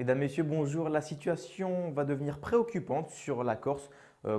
Mesdames, Messieurs, bonjour. La situation va devenir préoccupante sur la Corse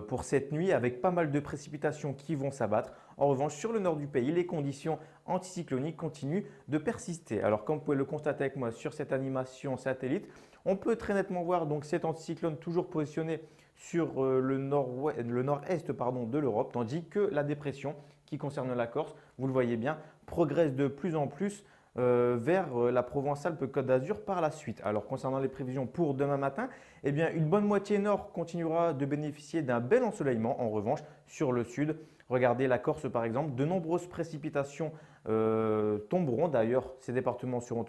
pour cette nuit avec pas mal de précipitations qui vont s'abattre. En revanche, sur le nord du pays, les conditions anticycloniques continuent de persister. Alors, comme vous pouvez le constater avec moi sur cette animation satellite, on peut très nettement voir donc cet anticyclone toujours positionné sur le nord-est de l'Europe, tandis que la dépression qui concerne la Corse, vous le voyez bien, progresse de plus en plus vers la Provence-Alpes-Côte d'Azur par la suite. Alors concernant les prévisions pour demain matin, eh bien, une bonne moitié nord continuera de bénéficier d'un bel ensoleillement. En revanche, sur le sud, regardez la Corse par exemple, de nombreuses précipitations tomberont. D'ailleurs, ces départements sont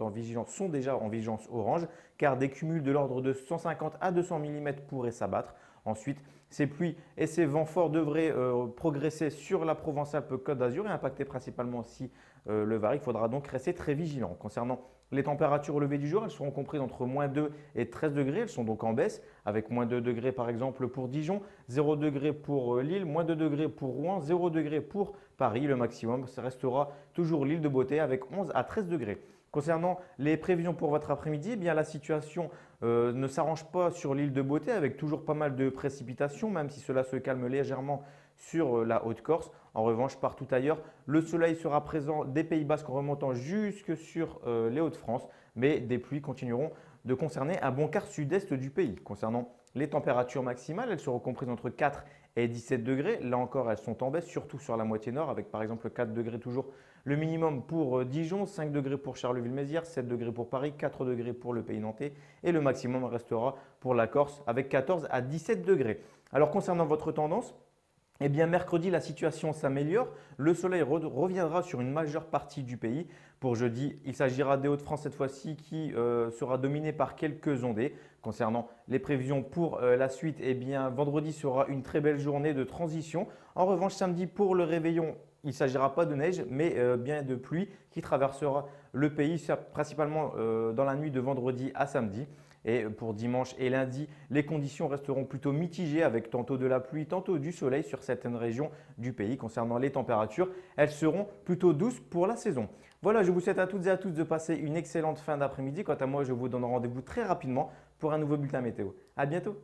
déjà en vigilance orange car des cumuls de l'ordre de 150 à 200 mm pourraient s'abattre. Ensuite, ces pluies et ces vents forts devraient progresser sur la Provence-Alpes-Côte d'Azur et impacter principalement aussi le Var. Il faudra donc rester très vigilant. Concernant les températures au lever du jour, elles seront comprises entre -2 et 13 degrés. Elles sont donc en baisse avec -2 degrés par exemple pour Dijon, 0 degrés pour Lille, -2 degrés pour Rouen, 0 degrés pour Paris. Le maximum, ça restera toujours l'île de Beauté avec 11 à 13 degrés. Concernant les prévisions pour votre après-midi, eh bien la situation ne s'arrange pas sur l'île de Beauté avec toujours pas mal de précipitations, même si cela se calme légèrement sur la Haute-Corse. En revanche, partout ailleurs, le soleil sera présent des Pays Basques en remontant jusque sur les Hauts-de-France, mais des pluies continueront de concerner un bon quart sud-est du pays. Concernant les températures maximales, elles seront comprises entre 4 et 17 degrés. Là encore, elles sont en baisse, surtout sur la moitié nord, avec par exemple 4 degrés toujours le minimum pour Dijon, 5 degrés pour Charleville-Mézières, 7 degrés pour Paris, 4 degrés pour le Pays nantais et le maximum restera pour la Corse avec 14 à 17 degrés. Alors concernant votre tendance, eh bien, mercredi, la situation s'améliore. Le soleil reviendra sur une majeure partie du pays. Pour jeudi, il s'agira des Hauts-de-France cette fois-ci qui sera dominé par quelques ondées. Concernant les prévisions pour la suite, eh bien, vendredi sera une très belle journée de transition. En revanche, samedi, pour le réveillon, il ne s'agira pas de neige, mais bien de pluie qui traversera le pays, principalement dans la nuit de vendredi à samedi. Et pour dimanche et lundi, les conditions resteront plutôt mitigées avec tantôt de la pluie, tantôt du soleil sur certaines régions du pays. Concernant les températures, elles seront plutôt douces pour la saison. Voilà, je vous souhaite à toutes et à tous de passer une excellente fin d'après-midi. Quant à moi, je vous donne rendez-vous très rapidement pour un nouveau bulletin météo. À bientôt!